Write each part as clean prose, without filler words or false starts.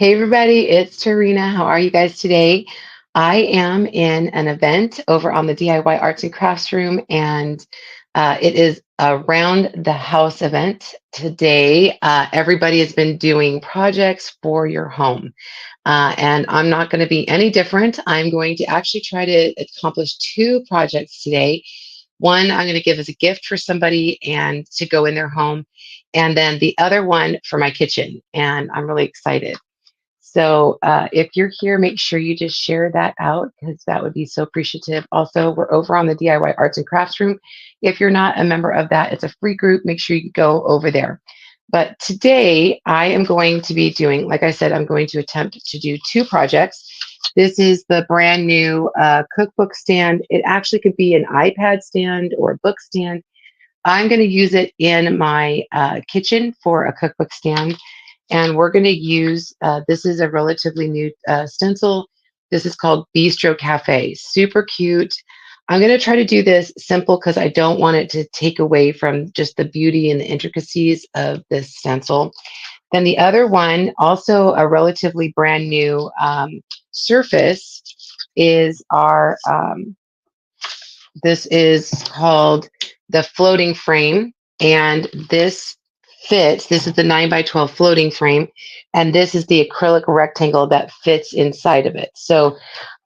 Hey everybody, it's Terina. How are you guys today? I am in an event over on the DIY Arts and Crafts Room, and it is a round the house event today. Everybody has been doing projects for your home, and I'm not going to be any different. I'm going to actually try to accomplish two projects today. One I'm going to give as a gift for somebody and to go in their home, and then the other one for my kitchen. And I'm really excited. So if you're here, make sure you just share that out because that would be so appreciative. Also, we're over on the DIY Arts and Crafts Room. If you're not a member of that, it's a free group. Make sure you go over there. But today I am going to be doing, like I said, I'm going to attempt to do two projects. This is the brand new cookbook stand. It actually could be an iPad stand or a book stand. I'm going to use it in my kitchen for a cookbook stand. And we're going to use, this is a relatively new stencil. This is called Bistro Cafe. Super cute. I'm going to try to do this simple because I don't want it to take away from just the beauty and the intricacies of this stencil. Then the other one, also a relatively brand new surface, is our, this is called the floating frame. And this fits, this is the 9 by 12 floating frame. And this is the acrylic rectangle that fits inside of it. So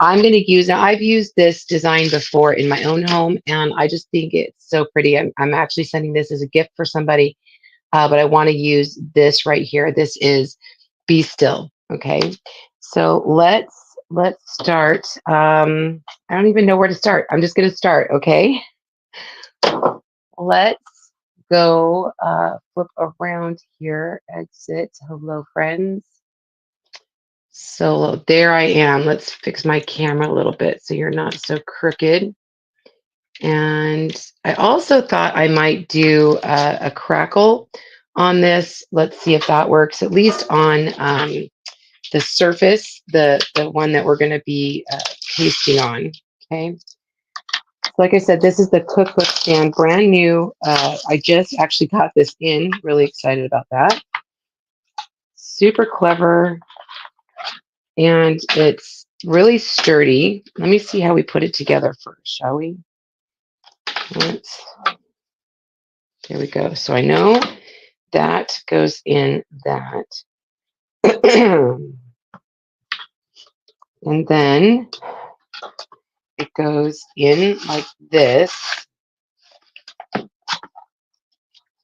I'm going to use, now I've used this design before in my own home, and I just think it's so pretty. I'm actually sending this as a gift for somebody, but I want to use this right here. This is Be Still. Okay. So let's start. I don't even know where to start. I'm just going to start. Okay. Let's go flip around here. Exit. Hello, friends. So there I am. Let's fix my camera a little bit so you're not so crooked. And I also thought I might do a crackle on this. Let's see if that works, at least on the surface, the one that we're going to be pasting on. Okay. Like I said, this is the cookbook stand, brand new. I just actually got this in. Really excited about that. Super clever, and it's really sturdy. Let me see how we put it together first, shall we? There we go. So I know that goes in that. And then it goes in like this.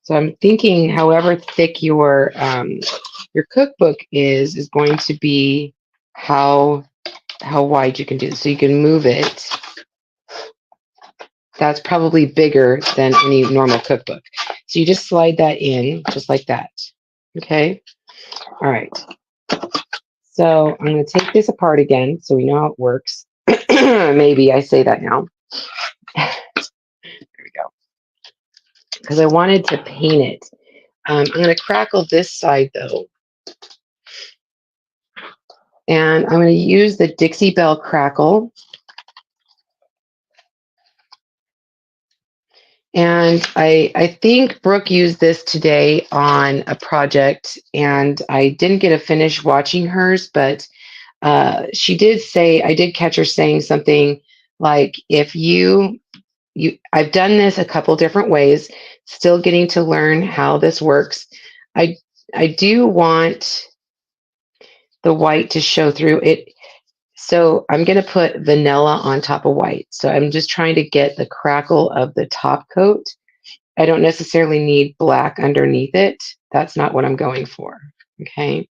So I'm thinking, however thick your cookbook is going to be how wide you can do this. So you can move it. That's probably bigger than any normal cookbook. So you just slide that in just like that. Okay. All right. So I'm going to take this apart again so we know how it works. Maybe I say that now. There we go. Because I wanted to paint it. I'm going to crackle this side though. And I'm going to use the Dixie Belle crackle. And I think Brooke used this today on a project, and I didn't get to finish watching hers, but she did say, I did catch her saying something like, if I've done this a couple different ways, still getting to learn how this works. I do want the white to show through it. So I'm going to put vanilla on top of white. So I'm just trying to get the crackle of the top coat. I don't necessarily need black underneath it. That's not what I'm going for. Okay.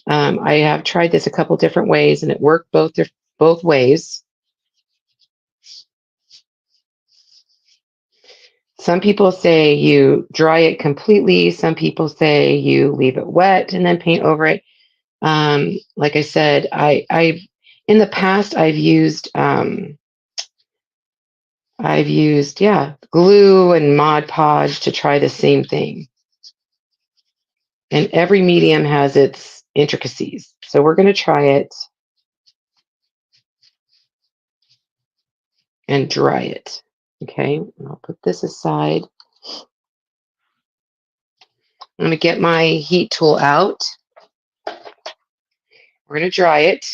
I have tried this a couple different ways, and it worked both ways. Some people say you dry it completely. Some people say you leave it wet and then paint over it. Like I said, I've in the past I've used glue and Mod Podge to try the same thing. And every medium has its intricacies. So we're going to try it and dry it. Okay, and I'll put this aside. I'm going to get my heat tool out. We're going to dry it.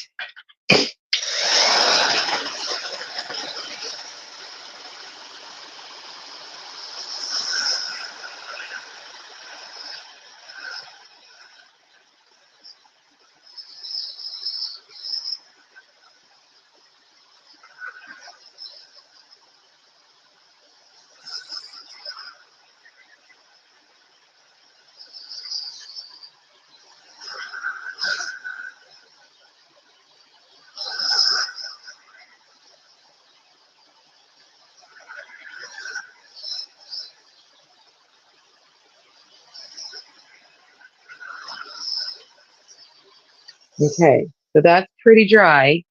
Okay, so that's pretty dry.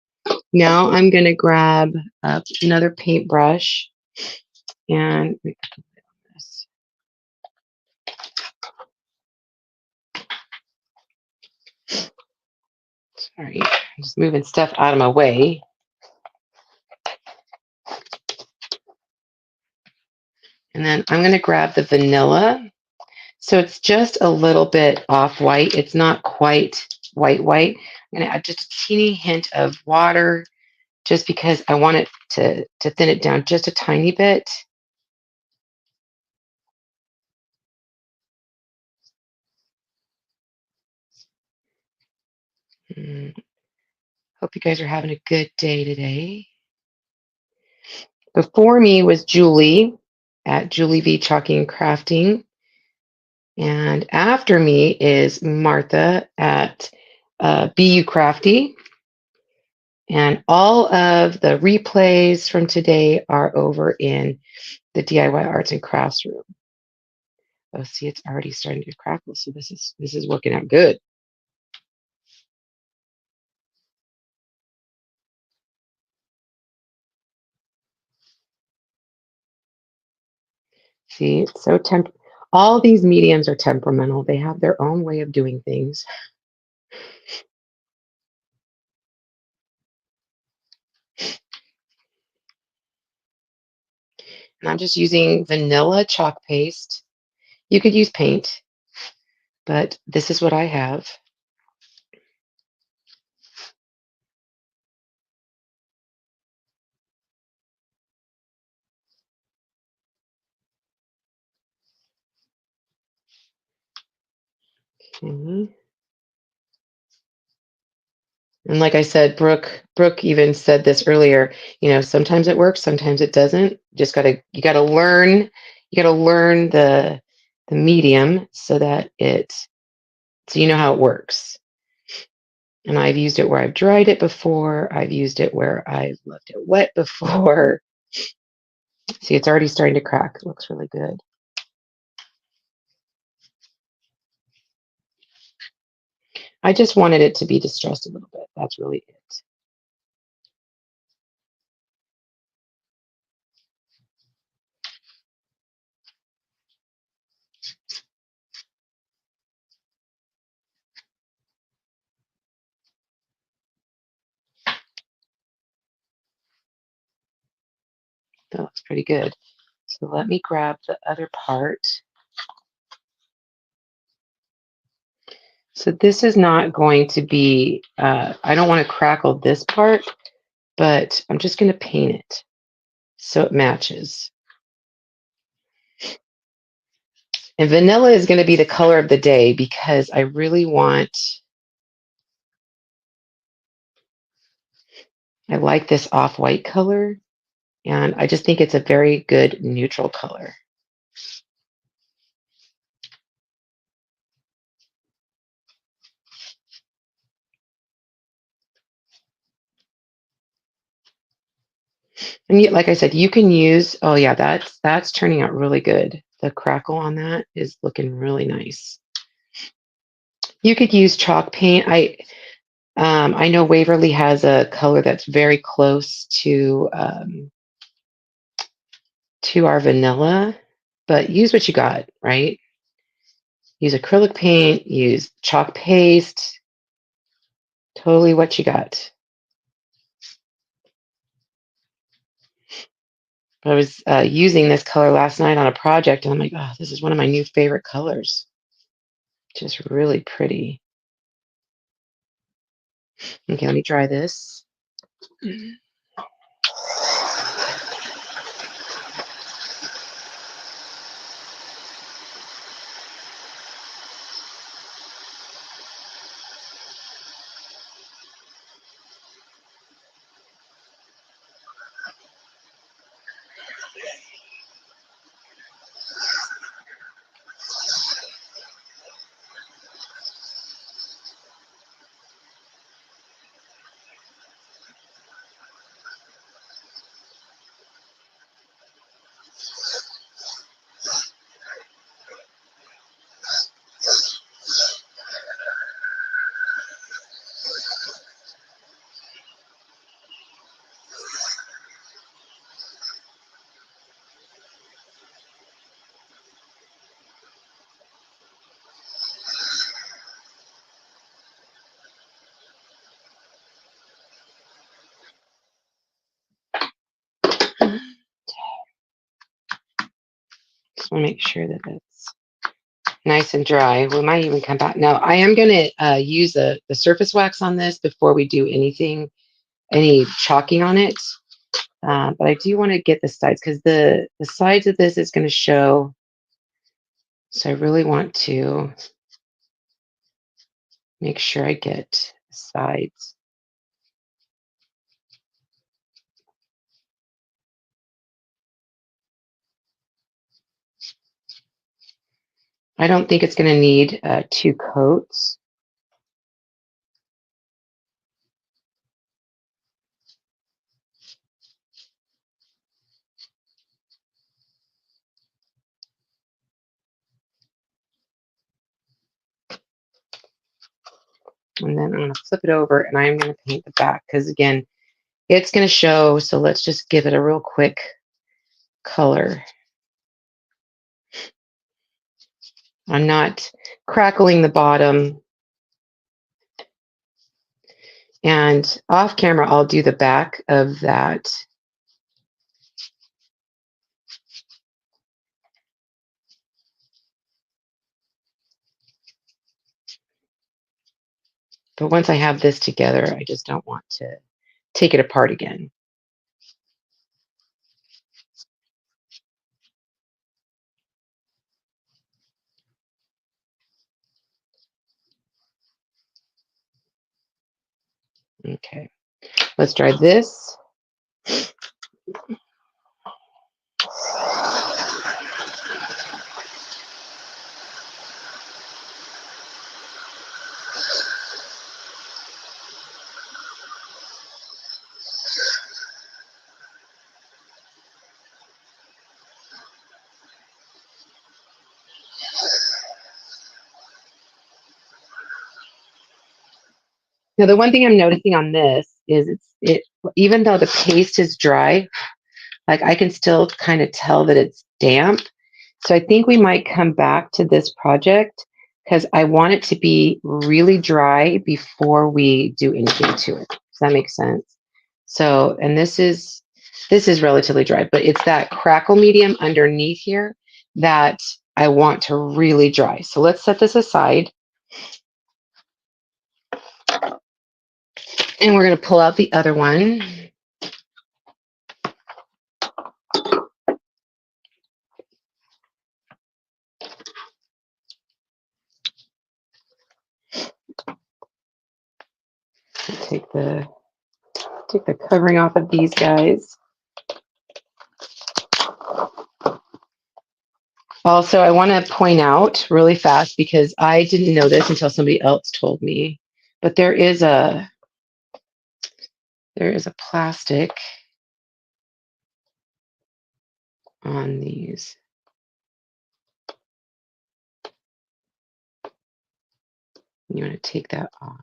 Now I'm going to grab another paintbrush and this. Sorry, I'm just moving stuff out of my way. And then I'm going to grab the vanilla. So it's just a little bit off-white. It's not quite white. I'm going to add just a teeny hint of water just because I want it to thin it down just a tiny bit. Hope you guys are having a good day today. Before me was Julie at Julie V Chalking and Crafting. And after me is Martha at BU Crafty. And all of the replays from today are over in the DIY Arts and Crafts room. Oh, see, it's already starting to crackle. So this is working out good. See, it's so all these mediums are temperamental. They have their own way of doing things. And I'm just using vanilla chalk paste. You could use paint, but this is what I have. Okay. And like I said, Brooke even said this earlier, sometimes it works, sometimes it doesn't. You gotta learn the medium so you know how it works. And I've used it where I've dried it before. I've used it where I've left it wet before. See, it's already starting to crack. It looks really good. I just wanted it to be distressed a little bit. That's really it. That looks pretty good. So let me grab the other part. So this is not going to be, I don't want to crackle this part, but I'm just going to paint it so it matches. And vanilla is going to be the color of the day because I like this off-white color, and I just think it's a very good neutral color. And yet, like I said, you can use, oh yeah, that's turning out really good. The crackle on that is looking really nice. You could use chalk paint. I know Waverly has a color that's very close to our vanilla, but use what you got, right? Use acrylic paint, use chalk paste, totally what you got. I was using this color last night on a project, and I'm like, oh, this is one of my new favorite colors. Just really pretty. Okay, let me try this. Just want to make sure that it's nice and dry. We might even come back. Now, I am going to use the surface wax on this before we do anything, any chalking on it. But I do want to get the sides because the sides of this is going to show. So I really want to make sure I get the sides. I don't think it's going to need 2 coats. And then I'm going to flip it over and I'm going to paint the back because, again, it's going to show. So let's just give it a real quick color. I'm not crackling the bottom. And off camera, I'll do the back of that. But once I have this together, I just don't want to take it apart again. Okay, let's try this. Now, the one thing I'm noticing on this is it even though the paste is dry, like I can still kind of tell that it's damp. So I think we might come back to this project because I want it to be really dry before we do anything to it. Does that make sense? So, and this is relatively dry, but it's that crackle medium underneath here that I want to really dry. So let's set this aside. And we're going to pull out the other one. Take the covering off of these guys. Also, I want to point out really fast because I didn't know this until somebody else told me, but there is a plastic on these. You want to take that off.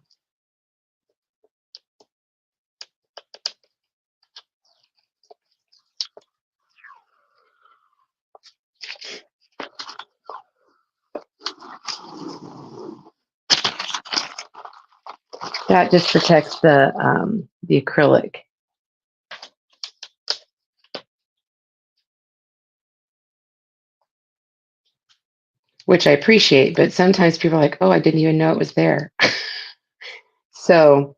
That just protects the acrylic. which I appreciate, but sometimes people are like, oh, I didn't even know it was there. So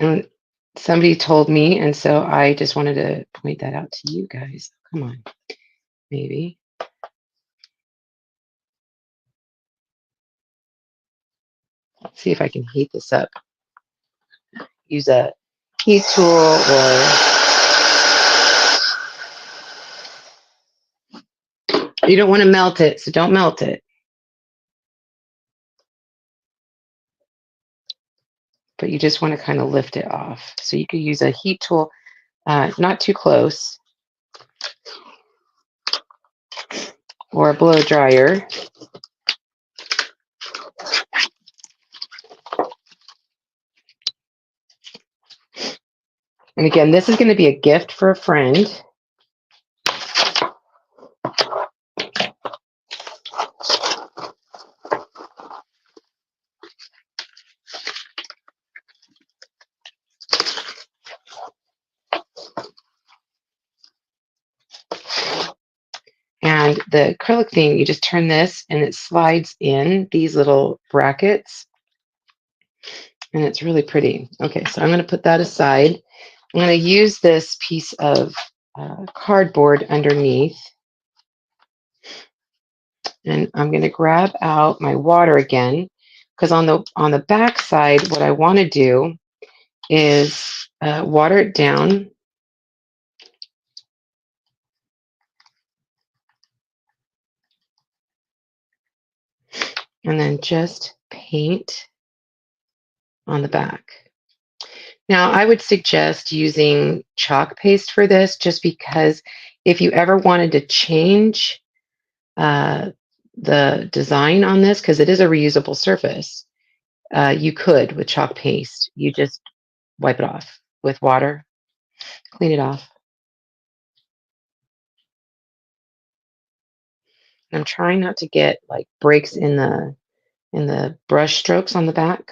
and somebody told me, and so I just wanted to point that out to you guys. Come on, maybe. Let's see if I can heat this up. Use a heat tool or you don't want to melt it, so don't melt it. But you just want to kind of lift it off. So you could use a heat tool, not too close, or a blow dryer. And again, this is going to be a gift for a friend. And the acrylic thing, you just turn this and it slides in these little brackets. And it's really pretty. Okay, so I'm going to put that aside. I'm going to use this piece of cardboard underneath. And I'm going to grab out my water again, because on the back side, what I want to do is water it down. And then just paint on the back. Now, I would suggest using chalk paste for this, just because if you ever wanted to change the design on this, because it is a reusable surface, you could with chalk paste. You just wipe it off with water, clean it off. And I'm trying not to get like breaks in the brush strokes on the back.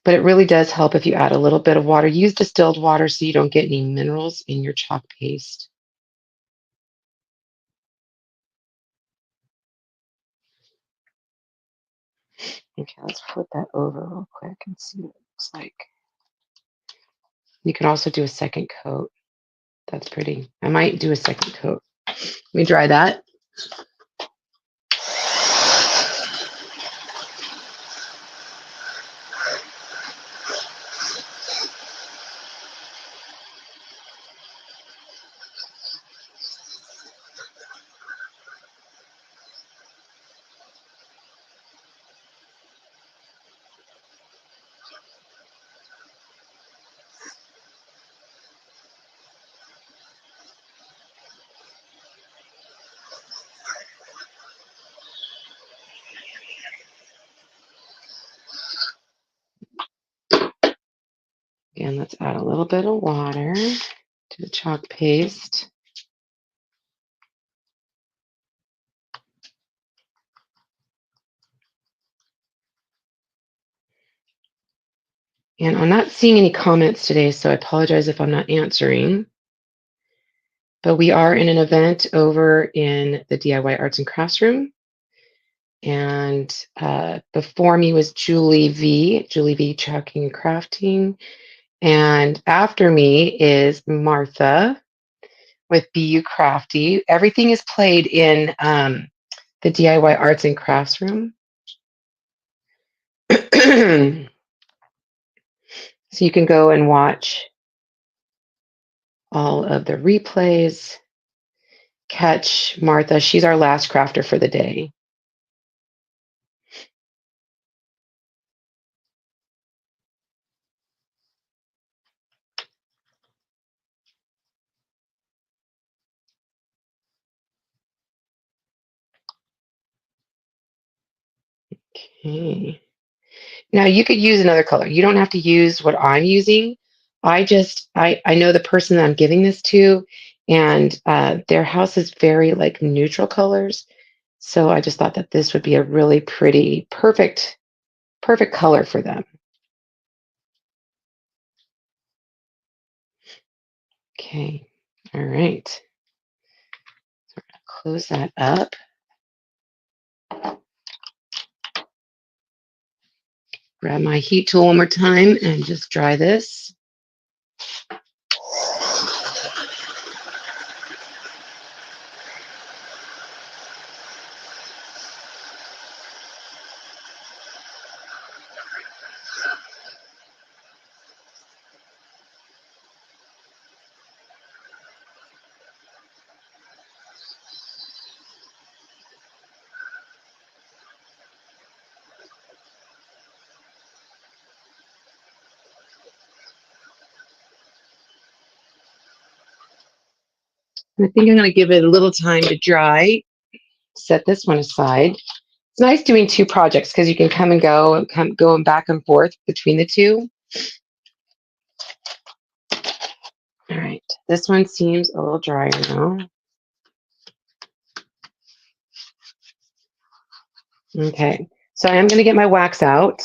But it really does help if you add a little bit of water. Use distilled water so you don't get any minerals in your chalk paste. Okay, let's flip that over real quick and see what it looks like. You can also do a second coat. That's pretty. I might do a second coat. Let me dry that. Again, let's add a little bit of water to the chalk paste. And I'm not seeing any comments today, so I apologize if I'm not answering. But we are in an event over in the DIY Arts and Crafts room. And before me was Julie V Chalking and Crafting. And after me is Martha with BU Crafty. Everything is played in the DIY Arts and Crafts room. So you can go and watch all of the replays. Catch Martha. She's our last crafter for the day. Okay. Now you could use another color. You don't have to use what I'm using. I know the person that I'm giving this to, and their house is very like neutral colors. So I just thought that this would be a really pretty, perfect color for them. Okay, all right. So we're gonna close that up. Grab my heat tool one more time and just dry this. I think I'm going to give it a little time to dry. Set this one aside. It's nice doing two projects because you can come and go and come going back and forth between the two. All right, this one seems a little drier now. Okay, so I am going to get my wax out.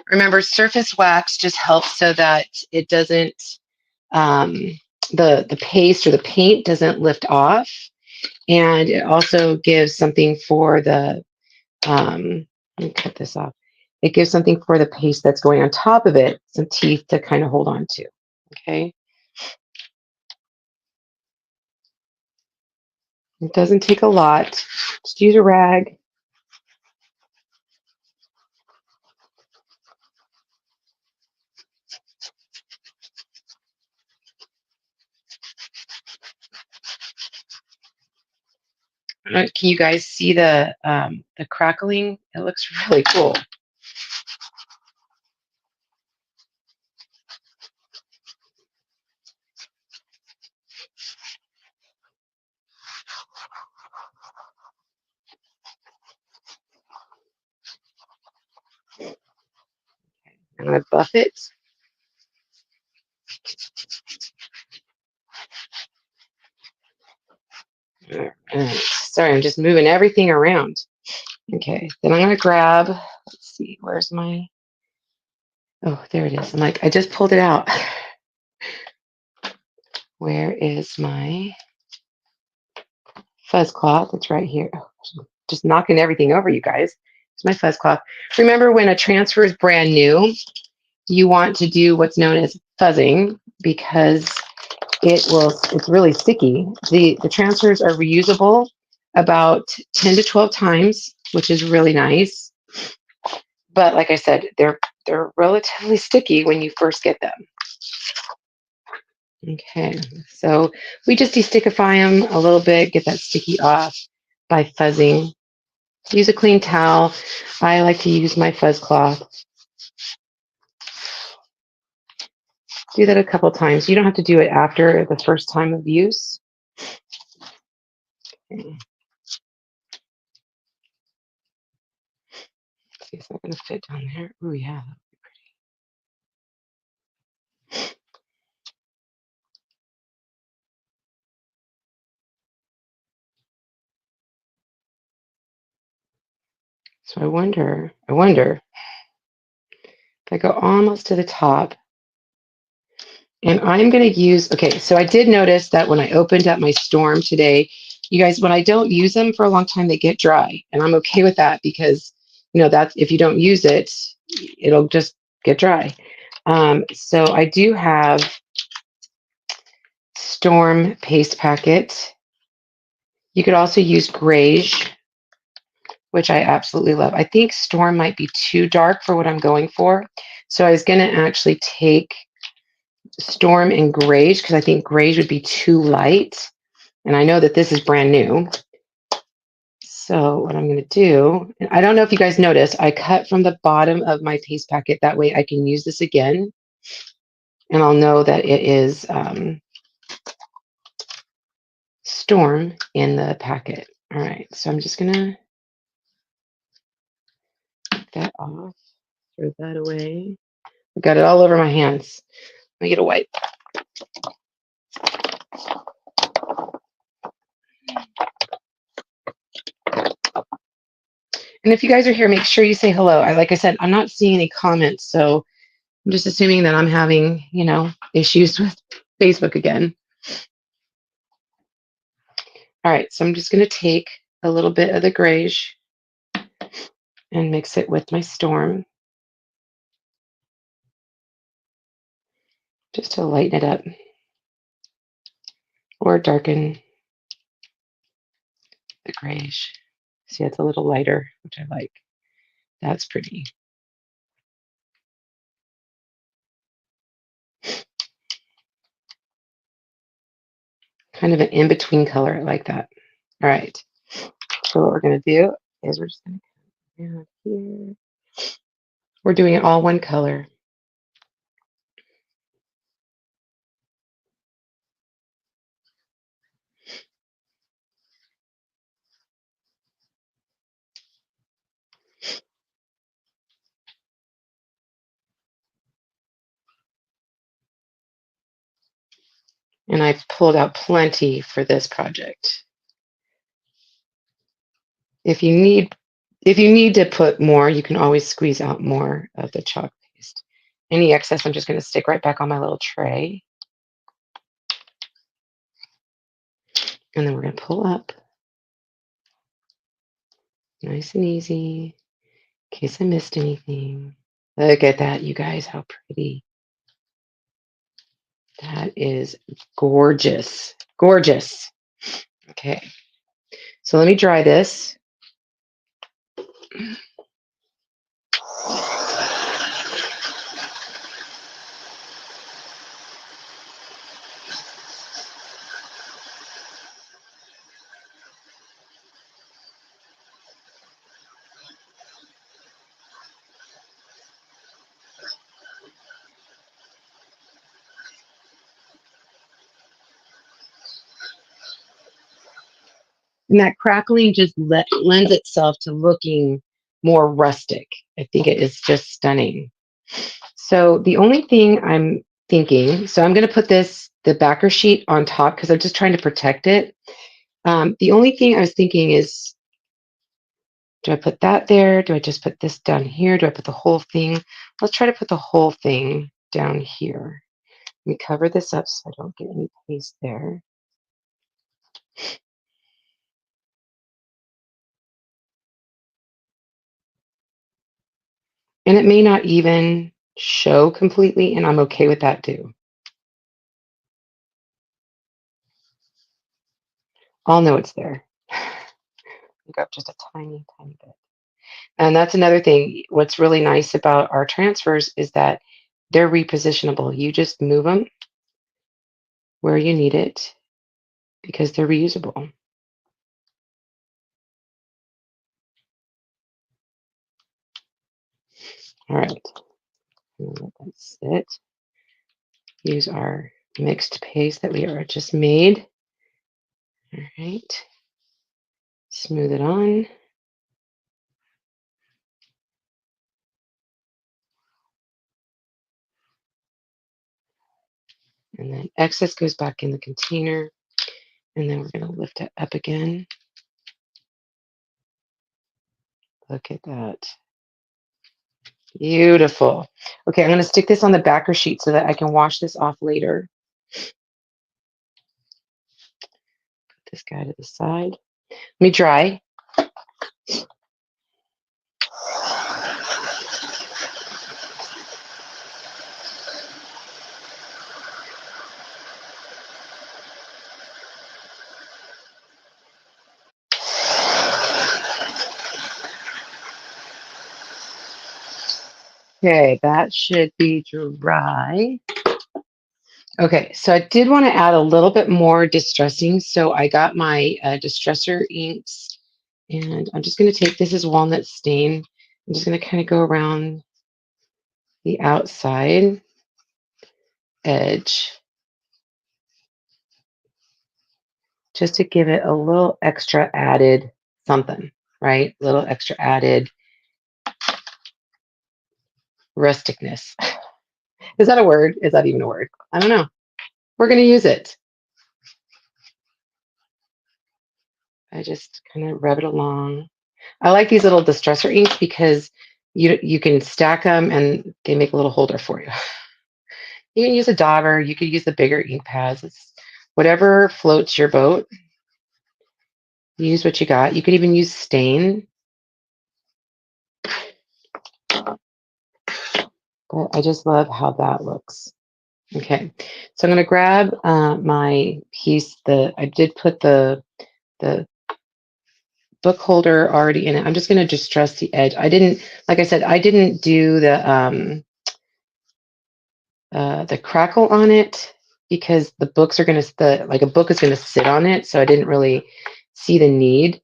Remember, surface wax just helps so that it doesn't, um, the paste or the paint doesn't lift off. And it also gives something for the, let me cut this off. It gives something for the paste that's going on top of it, some teeth to kind of hold on to. Okay. It doesn't take a lot. Just use a rag. Can you guys see the crackling? It looks really cool. I'm gonna buff it. Sorry, I'm just moving everything around. Okay, then I'm gonna grab, let's see, where's my, oh, there it is. I'm like, I just pulled it out. Where is my fuzz cloth? It's right here. Just knocking everything over, you guys. It's my fuzz cloth. Remember, when a transfer is brand new, you want to do what's known as fuzzing because it's really sticky. The transfers are reusable about 10 to 12 times, which is really nice. But like I said, they're relatively sticky when you first get them. Okay, so we just destickify them a little bit, get that sticky off by fuzzing. Use a clean towel. I like to use my fuzz cloth. Do that a couple times. You don't have to do it after the first time of use. Okay. Let's see if I'm going to fit down there. Oh, yeah. So I wonder if I go almost to the top, and I'm going to use, okay, so I did notice that when I opened up my Storm today, you guys, when I don't use them for a long time, they get dry. And I'm okay with that because, that's, if you don't use it, it'll just get dry. So I do have Storm paste packet. You could also use Graige, which I absolutely love. I think Storm might be too dark for what I'm going for. So I was going to actually take Storm and Graige because I think Graige would be too light. And I know that this is brand new. So what I'm going to do, and I don't know if you guys noticed, I cut from the bottom of my paste packet. That way I can use this again. And I'll know that it is Storm in the packet. All right, so I'm just going to take that off, throw that away. I've got it all over my hands. Let me get a wipe. And if you guys are here, make sure you say hello. Like I said, I'm not seeing any comments, so I'm just assuming that I'm having, issues with Facebook again. All right, so I'm just going to take a little bit of the grayish and mix it with my storm just to lighten it up or darken the grayish. See, it's a little lighter, which I like. That's pretty. Kind of an in-between color. I like that. All right. So what we're going to do is we're just going to come down here. We're doing it all one color. And I've pulled out plenty for this project. If you need to put more, you can always squeeze out more of the chalk paste. Any excess, I'm just going to stick right back on my little tray. And then we're going to pull up. Nice and easy. In case I missed anything. Look at that, you guys. How pretty. That is gorgeous. Gorgeous. Okay. So let me dry this. And that crackling just lends itself to looking more rustic. I think it is just stunning. So the only thing I'm thinking, so I'm going to put the backer sheet on top because I'm just trying to protect it. The only thing I was thinking is, do I put that there? Do I just put this down here? Do I put the whole thing? Let's try to put the whole thing down here. Let me cover this up so I don't get any paste there. And it may not even show completely, and I'm okay with that too. I'll know it's there. Pick up just a tiny, tiny bit. And that's another thing. What's really nice about our transfers is that they're repositionable. You just move them where you need it because they're reusable. All right. Let that sit. Use our mixed paste that we are just made. All right. Smooth it on. And then excess goes back in the container. And then we're going to lift it up again. Look at that. Beautiful. Okay, I'm going to stick this on the backer sheet so that I can wash this off later. Put this guy to the side. Let me dry. Okay, that should be dry. Okay, so I did want to add a little bit more distressing. So I got my distresser inks, and I'm just going to take, this is walnut stain. I'm just going to kind of go around the outside edge just to give it a little extra added something, right? A little extra added rusticness. Is that a word? Is that even a word? I don't know. We're going to use it. I just kind of rub it along. I like these little distressor inks because you can stack them and they make a little holder for you. You can use a dauber. You could use the bigger ink pads. It's whatever floats your boat. Use what you got. You could even use stain. But I just love how that looks. Okay, so I'm going to grab my piece. I did put the book holder already in it. I'm just going to distress the edge. I didn't, like I said, I didn't do the crackle on it because the books are going to, like a book is going to sit on it. So I didn't really see the need.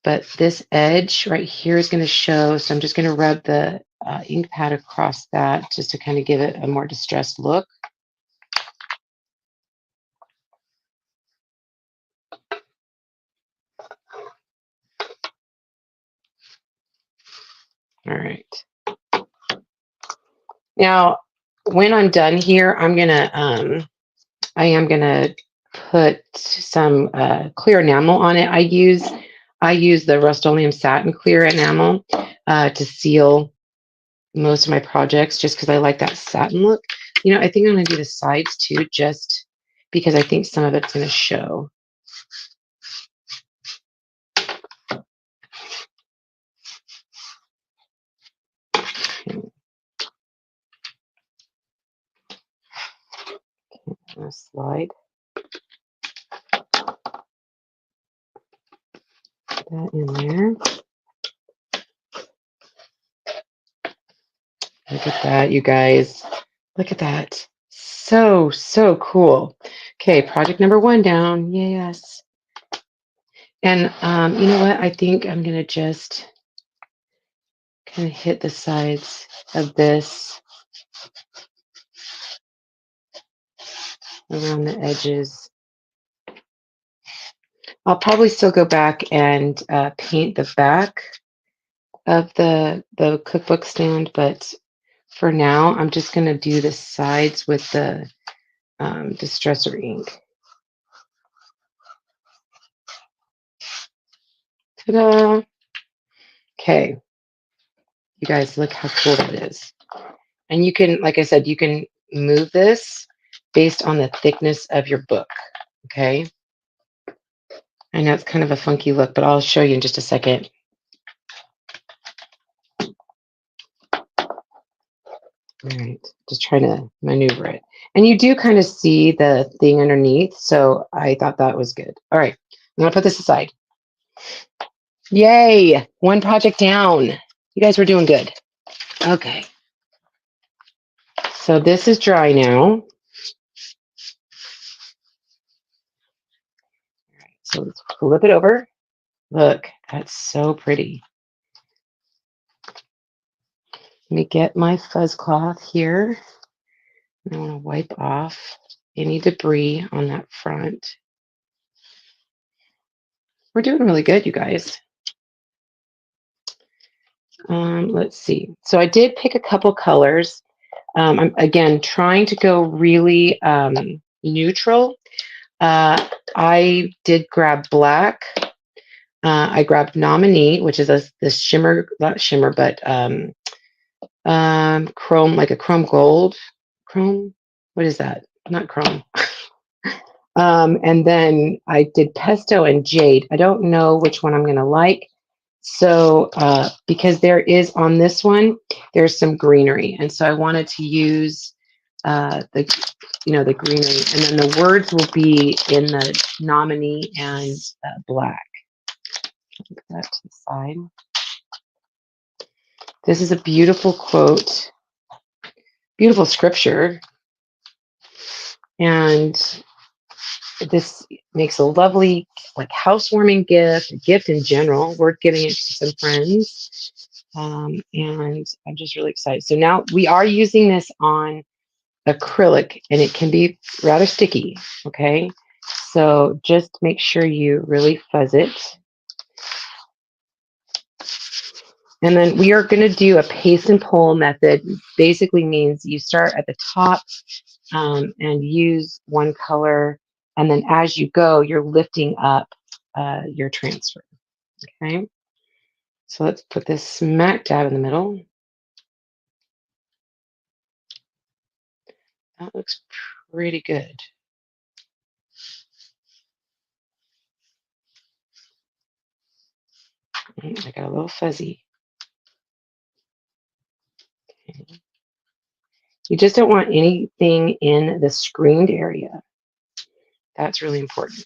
But this edge right here is going to show. So I'm just going to rub the ink pad across that just to kind of give it a more distressed look. All right. Now, when I'm done here, I am gonna put some clear enamel on it. I use the Rust-Oleum satin clear enamel to seal most of my projects, just because I like that satin look. You know, I think I'm gonna do the sides too, just because I think some of it's gonna show. I'm gonna slide that in there. Look at that, you guys. Look at that. So cool. Okay, project number 1 down. Yes. And you know what? I think I'm going to just kind of hit the sides of this around the edges. I'll probably still go back and paint the back of the cookbook stand, but for now, I'm just going to do the sides with the distresser ink. Ta-da! Okay. You guys, look how cool that is. And you can, like I said, you can move this based on the thickness of your book, okay? I know it's kind of a funky look, but I'll show you in just a second. All right, just trying to maneuver it. And you do kind of see the thing underneath, so I thought that was good. All right, I'm gonna put this aside. Yay, 1 project down. You guys were doing good. Okay. So this is dry now. All right, so let's flip it over. Look, that's so pretty. Let me get my fuzz cloth here. I want to wipe off any debris on that front. We're doing really good, you guys. Let's see. So I did pick a couple colors. I'm, again, trying to go really neutral. I did grab black. I grabbed Nominee, which is this shimmer, not shimmer, but chrome, like a chrome gold. Chrome? What is that? Not chrome. And then I did Pesto and Jade. I don't know which one I'm going to like. So because there is on this one, there's some greenery. And so I wanted to use the greenery. And then the words will be in the Nominee and black. Put that to the side. This is a beautiful quote, beautiful scripture. And this makes a lovely housewarming gift, a gift in general, worth giving it to some friends. And I'm just really excited. So now we are using this on acrylic and it can be rather sticky. Okay. So just make sure you really fuzz it. And then we are going to do a paste and pull method. Basically means you start at the top and use one color. And then as you go, you're lifting up your transfer. Okay. So let's put this smack dab in the middle. That looks pretty good. I got a little fuzzy. Okay. You just don't want anything in the screened area. That's really important.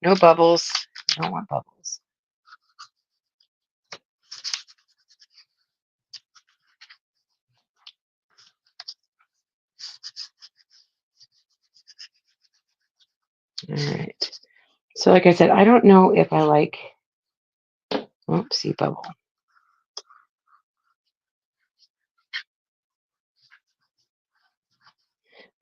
No bubbles. You don't want bubbles. All right. So like I said, I don't know if I like, oopsie bubble.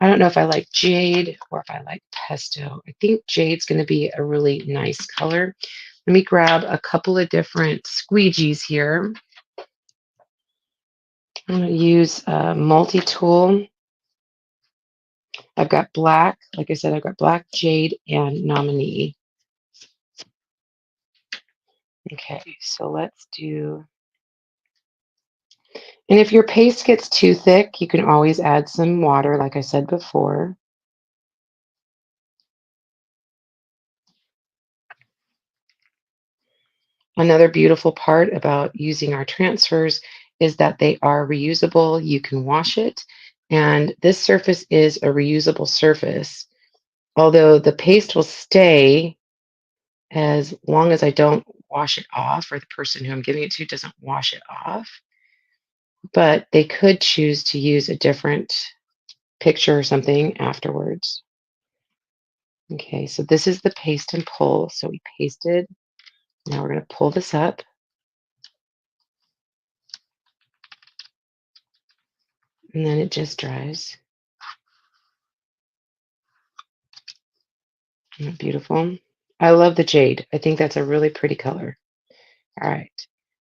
I don't know if I like jade or if I like pesto. I think jade's going to be a really nice color. Let me grab a couple of different squeegees here. I'm going to use a multi-tool. I've got black, like I said, I've got black, jade, and nominee. Okay, so let's do, and if your paste gets too thick, you can always add some water, like I said before. Another beautiful part about using our transfers is that they are reusable. You can wash it, and this surface is a reusable surface. Although the paste will stay as long as I don't wash it off, or the person who I'm giving it to doesn't wash it off. But they could choose to use a different picture or something afterwards. Okay, so this is the paste and pull. So we pasted. Now we're going to pull this up. And then it just dries. Isn't that beautiful? I love the jade. I think that's a really pretty color. All right.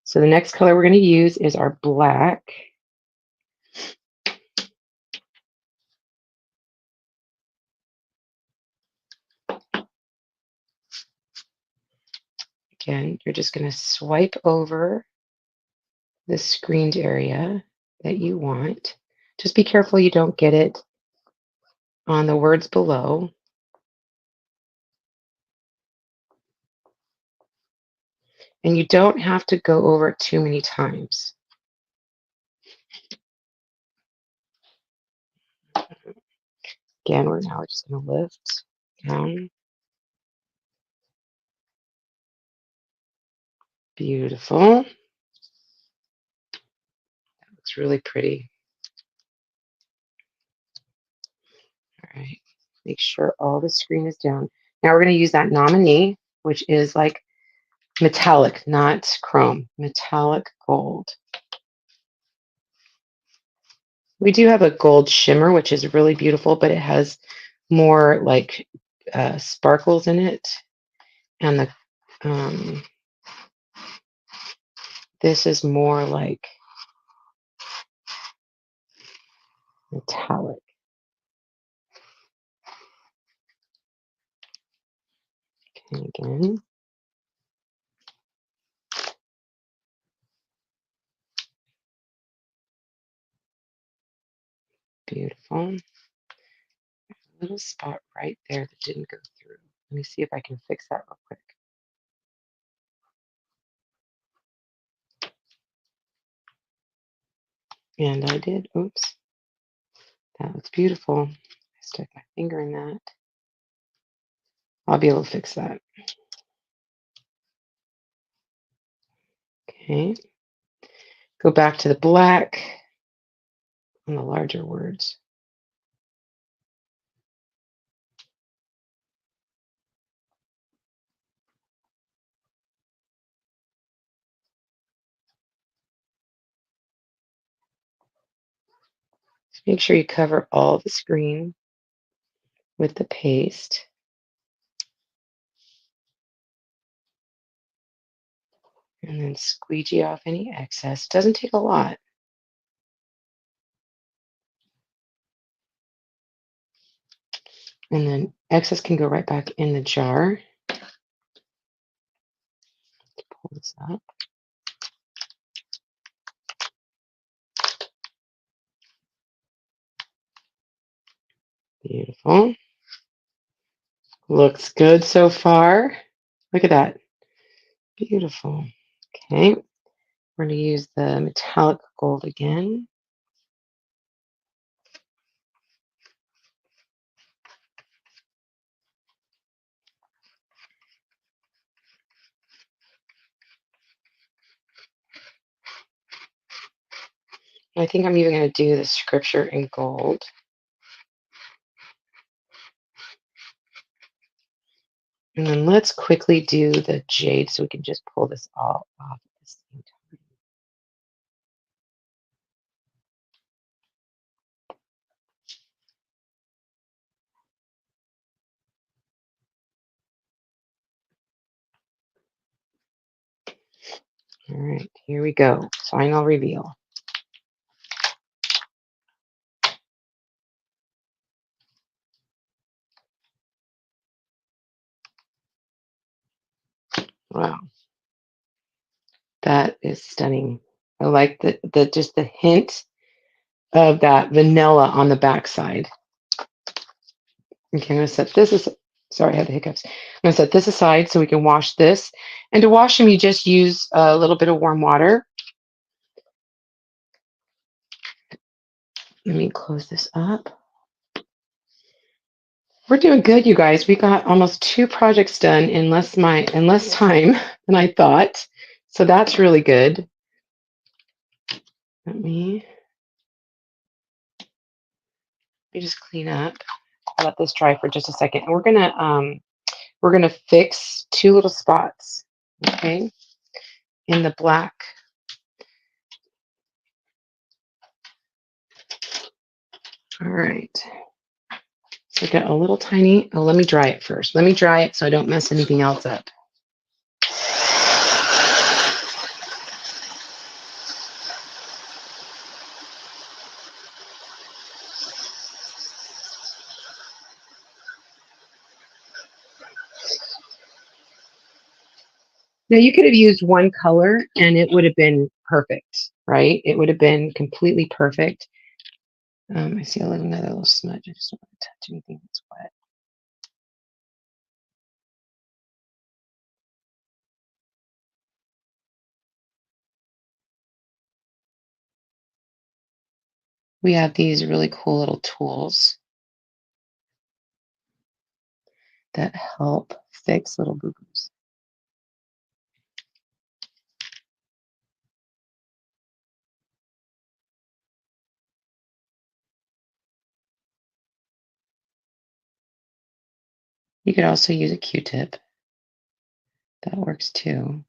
So the next color we're going to use is our black. Again, you're just going to swipe over the screened area that you want. Just be careful you don't get it on the words below. And you don't have to go over it too many times. Again, we're just going to lift down. Beautiful. That looks really pretty. All right. Make sure all the screen is down. Now we're going to use that nominee, which is like metallic, not chrome, metallic gold. We do have a gold shimmer, which is really beautiful, but it has more like sparkles in it. And this is more like metallic. Okay, again. Beautiful. A little spot right there that didn't go through. Let me see if I can fix that real quick. And I did. Oops. That looks beautiful. I stuck my finger in that. I'll be able to fix that. Okay. Go back to the black on the larger words. Make sure you cover all the screen with the paste. And then squeegee off any excess. Doesn't take a lot. And then excess can go right back in the jar. Pull this up. Beautiful. Looks good so far. Look at that. Beautiful. Okay. We're going to use the metallic gold again. I think I'm even going to do the scripture in gold. And then let's quickly do the jade so we can just pull this all off at the same time. All right, here we go. Final reveal. Wow, that is stunning. I like the just the hint of that vanilla on the backside. Okay, I'm gonna set this as sorry, I had the hiccups. I'm gonna set this aside so we can wash this. And to wash them, you just use a little bit of warm water. Let me close this up. We're doing good, you guys. We got almost 2 projects done in less time than I thought. So that's really good. Let me just clean up. Let this dry for just a second. And we're gonna fix 2 little spots, okay, in the black. All right. So I got a little tiny. Oh, let me dry it first. Let me dry it so I don't mess anything else up. Now you could have used one color and it would have been perfect, right? It would have been completely perfect. I see another little smudge. I just don't want to touch anything that's wet. We have these really cool little tools that help fix little boo-boos. You could also use a Q-tip. That works too.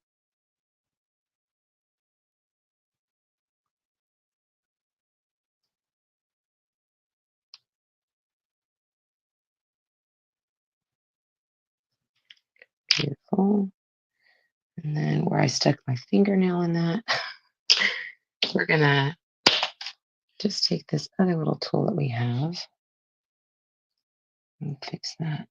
Beautiful. And then where I stuck my fingernail in that, we're gonna just take this other little tool that we have and fix that.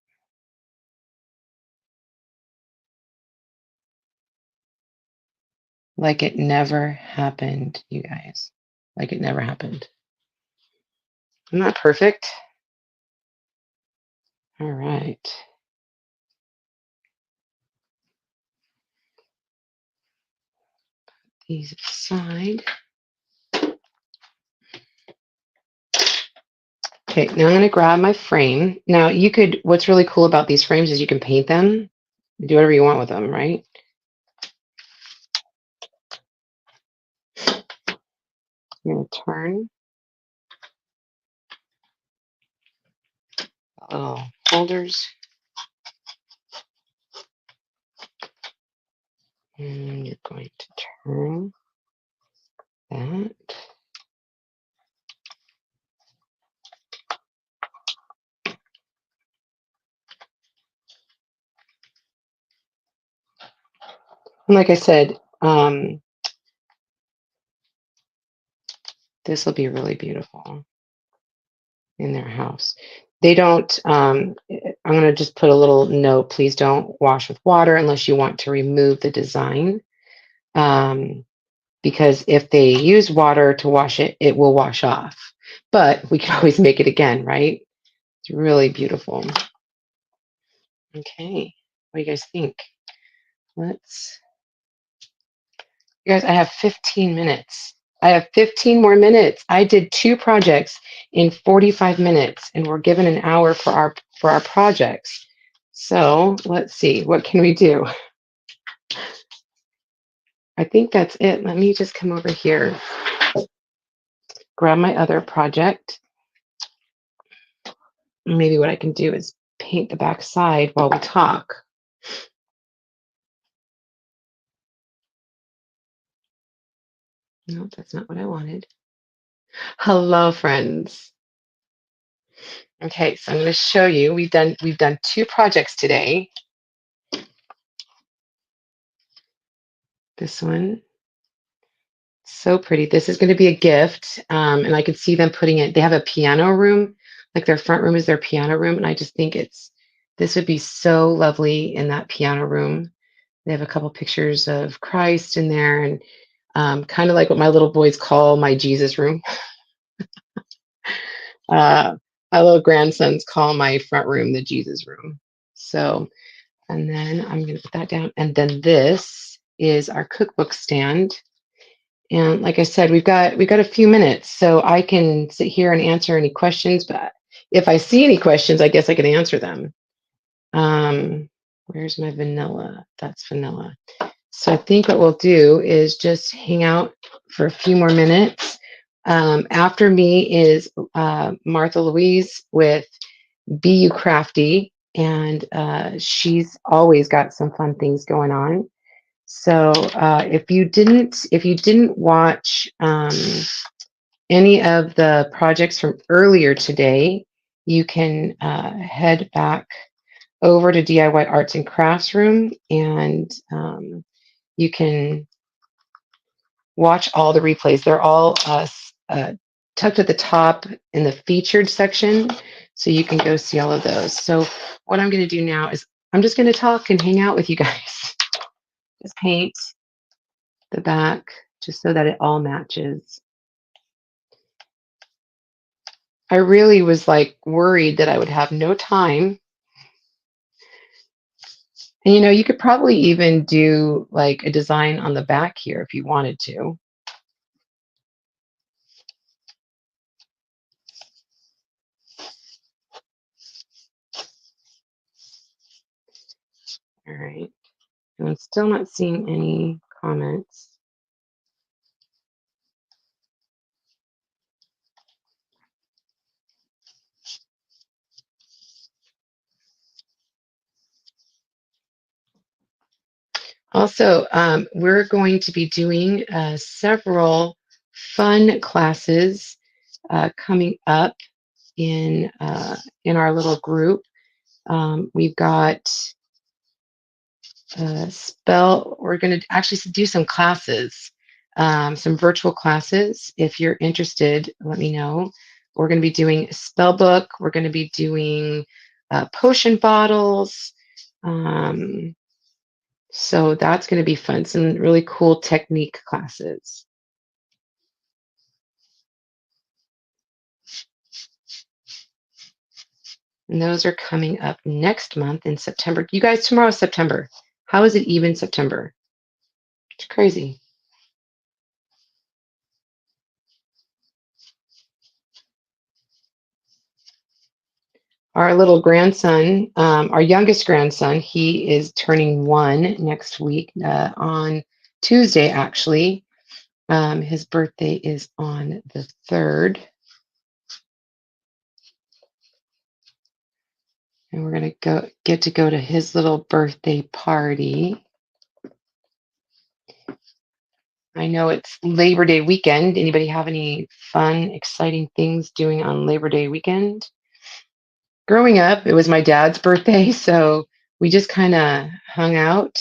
Like it never happened, you guys. Like it never happened. I'm not perfect. All right. These aside. Okay, now I'm going to grab my frame. Now what's really cool about these frames is you can paint them, do whatever you want with them, right? I'm going to turn little holders. And you're going to turn that. And like I said, this will be really beautiful in their house. They don't, I'm going to just put a little note, please don't wash with water unless you want to remove the design. Because if they use water to wash it, it will wash off. But we can always make it again, right? It's really beautiful. Okay, what do you guys think? Let's, you guys, I have 15 minutes. I have 15 more minutes. I did 2 projects in 45 minutes, and we're given an hour for our projects. So let's see, what can we do? I think that's it. Let me just come over here, grab my other project. Maybe what I can do is paint the back side while we talk. No, that's not what I wanted. Hello, friends. Okay, so I'm going to show you. We've done 2 projects today. This one, so pretty. This is going to be a gift, and I could see them putting it. They have a piano room, like their front room is their piano room, and I just think this would be so lovely in that piano room. They have a couple pictures of Christ in there, and kind of like what my little boys call my Jesus room. Uh, my little grandsons call my front room the Jesus room. So, and then I'm going to put that down. And then this is our cookbook stand. And like I said, we've got a few minutes, so I can sit here and answer any questions. But if I see any questions, I guess I can answer them. Where's my vanilla? That's vanilla. So I think what we'll do is just hang out for a few more minutes. After me is Martha Louise with Be You Crafty, and she's always got some fun things going on. So if you didn't watch any of the projects from earlier today, you can head back over to DIY Arts and Crafts Room, and you can watch all the replays. They're all tucked at the top in the featured section, so you can go see all of those. So what I'm going to do now is I'm just going to talk and hang out with you guys. Just paint the back just so that it all matches. I really was like worried that I would have no time. And you could probably even do like a design on the back here if you wanted to. All right. And I'm still not seeing any comments. Also, we're going to be doing several fun classes coming up in our little group. We've got spell. We're going to actually do some classes, some virtual classes. If you're interested, let me know. We're going to be doing a spell book. We're going to be doing potion bottles. So that's going to be fun. Some really cool technique classes. And those are coming up next month in September. You guys, tomorrow is September. How is it even September? It's crazy. Our little grandson, our youngest grandson, he is turning 1 next week on Tuesday, actually. His birthday is on the 3rd. And we're going to get to go to his little birthday party. I know it's Labor Day weekend. Anybody have any fun, exciting things doing on Labor Day weekend? Growing up, it was my dad's birthday, so we just kind of hung out.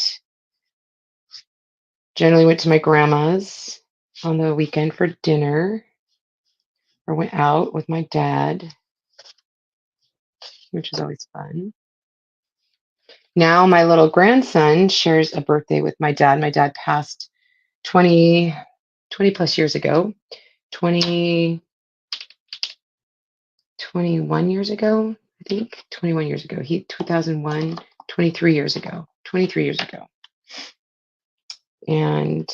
Generally went to my grandma's on the weekend for dinner, or went out with my dad, which is always fun. Now my little grandson shares a birthday with my dad. My dad passed 20 plus years ago, 21 years ago. I think 21 years ago. 2001, 23 years ago. 23 years ago. And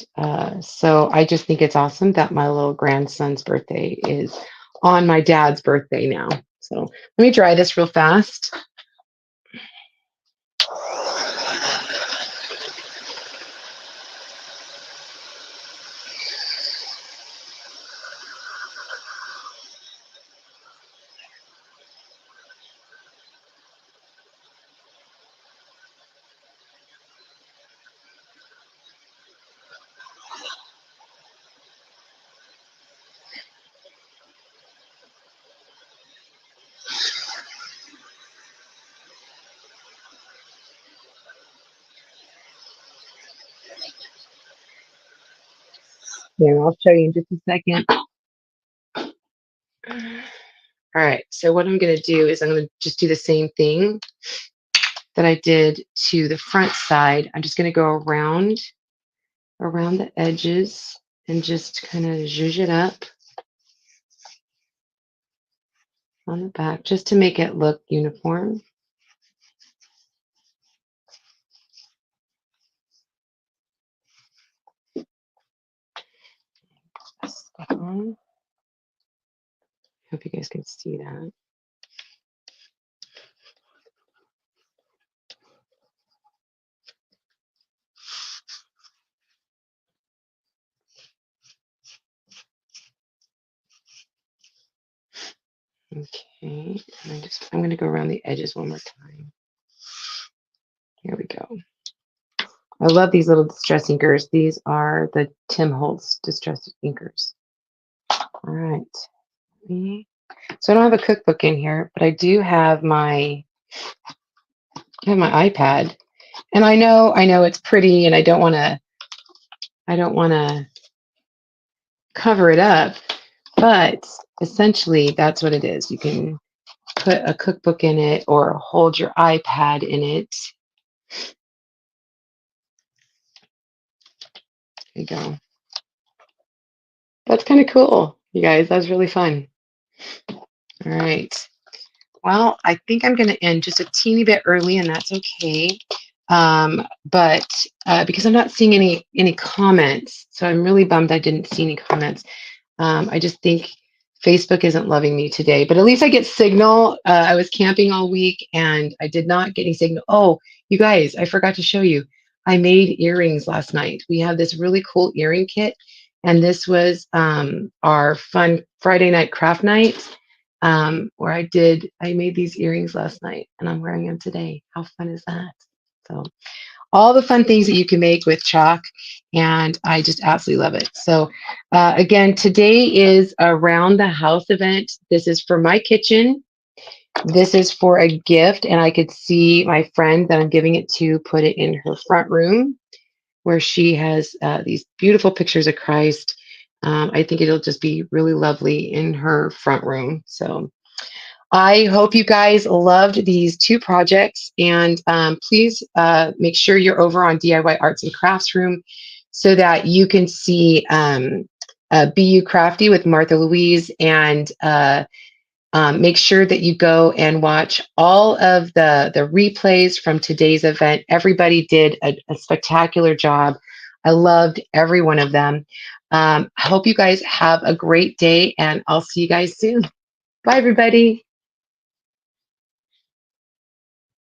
so I just think it's awesome that my little grandson's birthday is on my dad's birthday now. So let me dry this real fast. Here, I'll show you in just a second. All right, so what I'm going to do is I'm going to just do the same thing that I did to the front side. I'm just going to go around the edges and just kind of zhuzh it up on the back just to make it look uniform. Hope you guys can see that. Okay, and I'm going to go around the edges one more time. Here we go. I love these little distress inkers. These are the Tim Holtz distress inkers. All right. So I don't have a cookbook in here, but I do have my iPad. And I know it's pretty and I don't want to cover it up, but essentially that's what it is. You can put a cookbook in it or hold your iPad in it. There you go. That's kind of cool, you guys. That was really fun. All right. Well, I think I'm going to end just a teeny bit early, and that's okay. But because I'm not seeing any comments, so I'm really bummed I didn't see any comments. I just think Facebook isn't loving me today, but at least I get signal. I was camping all week and I did not get any signal. Oh, you guys, I forgot to show you. I made earrings last night. We have this really cool earring kit, and this was our fun Friday night craft night where I made these earrings last night and I'm wearing them today. How fun is that? So all the fun things that you can make with chalk, and I just absolutely love it. So again, today is a round the house event. This is for my kitchen. This is for a gift, and I could see my friend that I'm giving it to put it in her front room where she has these beautiful pictures of Christ. I think it'll just be really lovely in her front room. So I hope you guys loved these two projects, and please make sure you're over on DIY Arts and Crafts Room so that you can see BU Crafty with Martha Louise, and make sure that you go and watch all of the replays from today's event. Everybody did a spectacular job. I loved every one of them. I hope you guys have a great day, and I'll see you guys soon. Bye, everybody.